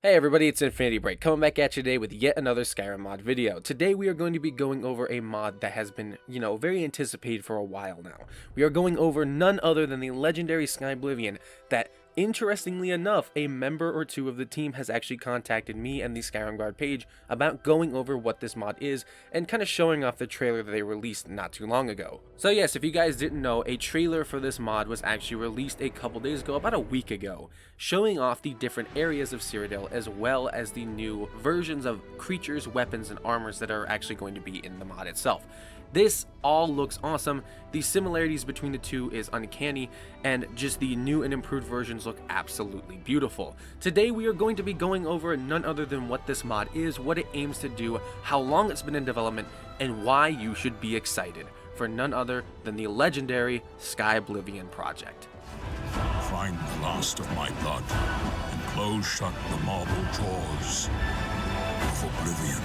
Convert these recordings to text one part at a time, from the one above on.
Hey everybody, it's Infinity Break, coming back at you today with yet another Skyrim mod video. Today we are going to be going over a mod that has been, very anticipated for a while now. We are going over none other than the legendary Skyblivion that, interestingly enough, a member or two of the team has actually contacted me and the Skyrim Guard page about going over what this mod is and kind of showing off the trailer that they released not too long ago. So yes, if you guys didn't know, a trailer for this mod was actually released a couple days ago, about a week ago, showing off the different areas of Cyrodiil as well as the new versions of creatures, weapons, and armors that are actually going to be in the mod itself. This all looks awesome. The similarities between the two is uncanny, and just the new and improved versions look absolutely beautiful. Today we are going to be going over none other than what this mod is, what it aims to do, how long it's been in development, and why you should be excited for none other than the legendary Skyblivion project. Find the last of my blood and close shut the marble jaws of Oblivion.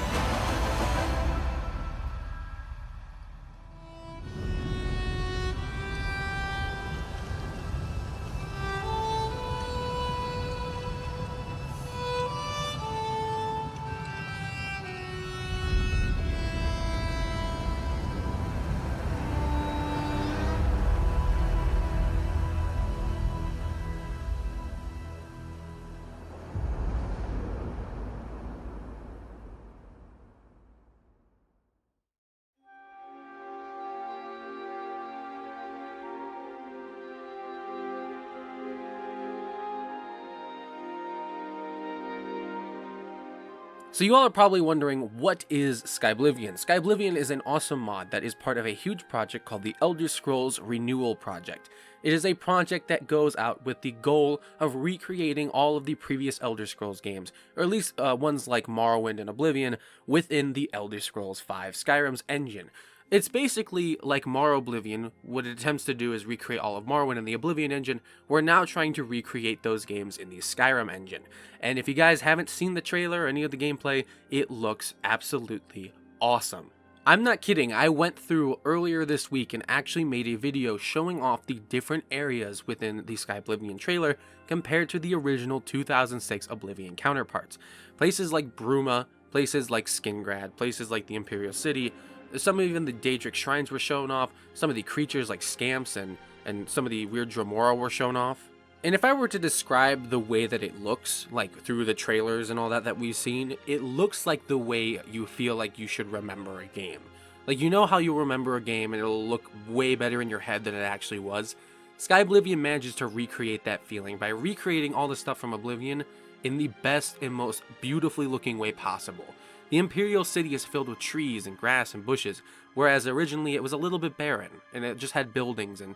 So you all are probably wondering, what is Skyblivion? Skyblivion is an awesome mod that is part of a huge project called the Elder Scrolls Renewal Project. It is a project that goes out with the goal of recreating all of the previous Elder Scrolls games, or at least ones like Morrowind and Oblivion, within the Elder Scrolls V Skyrim's engine. It's basically like Oblivion. What it attempts to do is recreate all of Morrowind in the Oblivion engine. We're now trying to recreate those games in the Skyrim engine. And if you guys haven't seen the trailer or any of the gameplay, it looks absolutely awesome. I'm not kidding, I went through earlier this week and actually made a video showing off the different areas within the Skyblivion trailer compared to the original 2006 Oblivion counterparts. Places like Bruma, places like Skingrad, places like the Imperial City. Some of even the Daedric shrines were shown off, some of the creatures like scamps and some of the weird Dremora were shown off. And if I were to describe the way that it looks, like through the trailers and all that we've seen, it looks like the way you feel like you should remember a game. Like, you know how you remember a game and it'll look way better in your head than it actually was? Skyblivion manages to recreate that feeling by recreating all the stuff from Oblivion in the best and most beautifully looking way possible. The Imperial City is filled with trees and grass and bushes, whereas originally it was a little bit barren, and it just had buildings and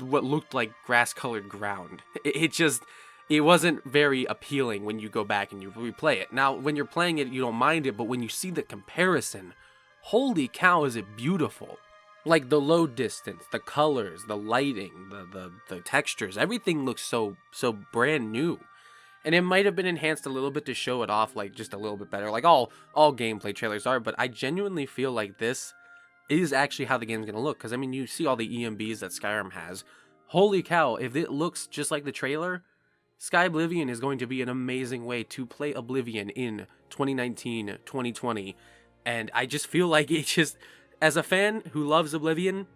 what looked like grass-colored ground. It wasn't very appealing when you go back and you replay it. Now, when you're playing it, you don't mind it, but when you see the comparison, holy cow, is it beautiful. Like, the load distance, the colors, the lighting, the textures, everything looks so brand new. And it might have been enhanced a little bit to show it off, like, just a little bit better, like all gameplay trailers are, but I genuinely feel like this is actually how the game's going to look, because, I mean, you see all the EMBs that Skyrim has. Holy cow, if it looks just like the trailer, Skyblivion is going to be an amazing way to play Oblivion in 2019, 2020, and I just feel like as a fan who loves Oblivion,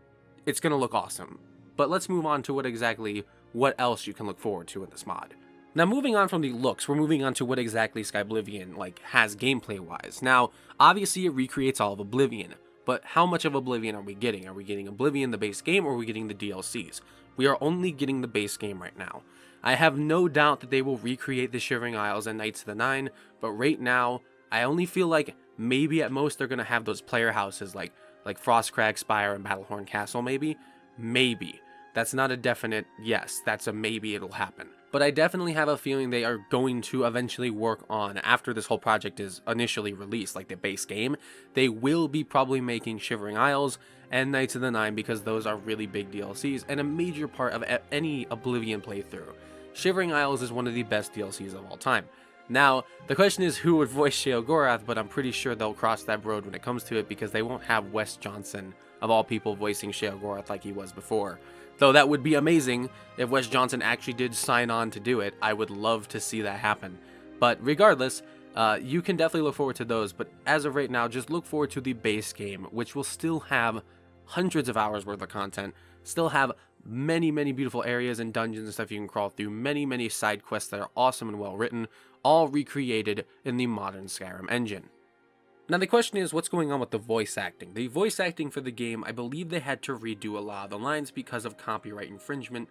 it's going to look awesome. But let's move on to what else you can look forward to in this mod. Now, moving on from the looks, we're moving on to what exactly Skyblivion has gameplay-wise. Now, obviously it recreates all of Oblivion, but how much of Oblivion are we getting? Are we getting Oblivion, the base game, or are we getting the DLCs? We are only getting the base game right now. I have no doubt that they will recreate the Shivering Isles and Knights of the Nine, but right now, I only feel like maybe at most they're going to have those player houses like Frostcrag Spire and Battlehorn Castle, maybe. Maybe. That's not a definite yes, that's a maybe it'll happen. But I definitely have a feeling they are going to eventually work on, after this whole project is initially released, like the base game, they will be probably making Shivering Isles and Knights of the Nine, because those are really big DLCs and a major part of any Oblivion playthrough. Shivering Isles is one of the best DLCs of all time. Now, the question is who would voice Sheogorath, but I'm pretty sure they'll cross that road when it comes to it, because they won't have Wes Johnson, of all people, voicing Sheogorath like he was before. Though that would be amazing if Wes Johnson actually did sign on to do it. I would love to see that happen. But regardless, you can definitely look forward to those, but as of right now, just look forward to the base game, which will still have hundreds of hours worth of content, still have many beautiful areas and dungeons and stuff you can crawl through, many side quests that are awesome and well written, all recreated in the modern Skyrim engine. Now the question is, what's going on with the voice acting? The voice acting for the game, I believe they had to redo a lot of the lines because of copyright infringement.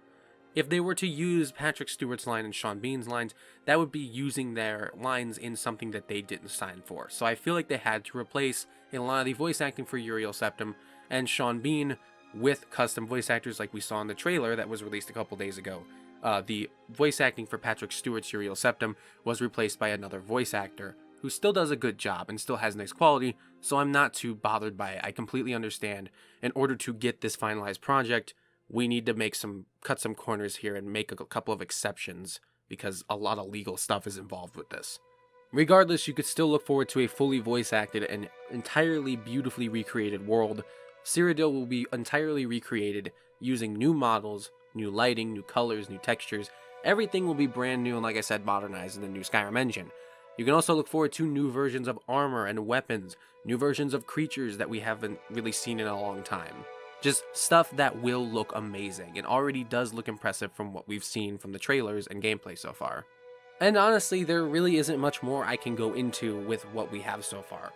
If they were to use Patrick Stewart's line and Sean Bean's lines, that would be using their lines in something that they didn't sign for. So I feel like they had to replace a lot of the voice acting for Uriel Septim and Sean Bean with custom voice actors like we saw in the trailer that was released a couple days ago. The voice acting for Patrick Stewart's Uriel Septim was replaced by another voice actor who still does a good job and still has nice quality, so I'm not too bothered by it. I completely understand. In order to get this finalized project, we need to cut some corners here and make a couple of exceptions because a lot of legal stuff is involved with this. Regardless, you could still look forward to a fully voice acted and entirely beautifully recreated world. Cyrodiil will be entirely recreated using new models, new lighting, new colors, new textures. Everything will be brand new and, like I said, modernized in the new Skyrim engine. You can also look forward to new versions of armor and weapons, new versions of creatures that we haven't really seen in a long time. Just stuff that will look amazing. It already does look impressive from what we've seen from the trailers and gameplay so far. And honestly, there really isn't much more I can go into with what we have so far.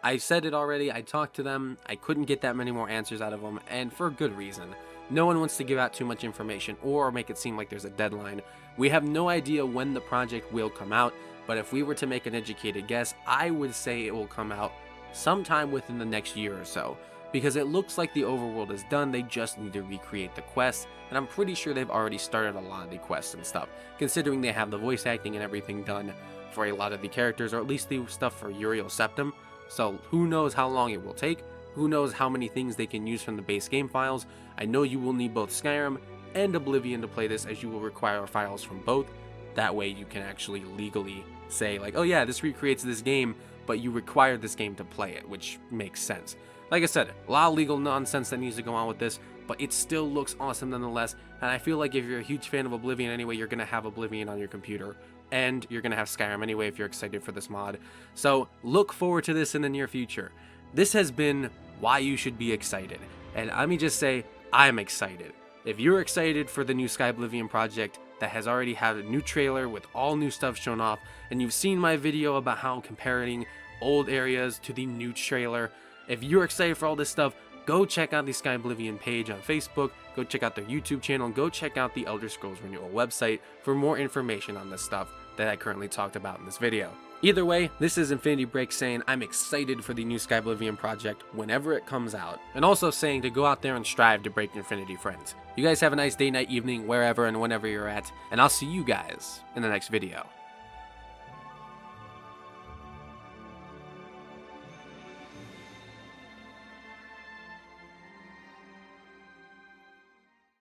I said it already, I talked to them, I couldn't get that many more answers out of them, and for good reason. No one wants to give out too much information or make it seem like there's a deadline. We have no idea when the project will come out, but if we were to make an educated guess, I would say it will come out sometime within the next year or so. Because it looks like the overworld is done, they just need to recreate the quests, and I'm pretty sure they've already started a lot of the quests and stuff, considering they have the voice acting and everything done for a lot of the characters, or at least the stuff for Uriel Septim. So who knows how long it will take, who knows how many things they can use from the base game files. I know you will need both Skyrim and Oblivion to play this, as you will require files from both. That way you can actually legally say like, oh yeah, this recreates this game, but you require this game to play it, which makes sense. Like I said, a lot of legal nonsense that needs to go on with this, but it still looks awesome nonetheless, and I feel like if you're a huge fan of Oblivion anyway, you're going to have Oblivion on your computer, and you're going to have Skyrim anyway if you're excited for this mod. So look forward to this in the near future. This has been why you should be excited, and let me just say, I'm excited. If you're excited for the new Skyblivion project that has already had a new trailer with all new stuff shown off, and you've seen my video about how I'm comparing old areas to the new trailer, if you're excited for all this stuff, go check out the Skyblivion page on Facebook, go check out their YouTube channel, and go check out the Elder Scrolls Renewal website for more information on this stuff that I currently talked about in this video. Either way, this is Infinity Break saying I'm excited for the new Skyblivion project whenever it comes out, and also saying to go out there and strive to break Infinity, friends. You guys have a nice day, night, evening, wherever and whenever you're at, and I'll see you guys in the next video.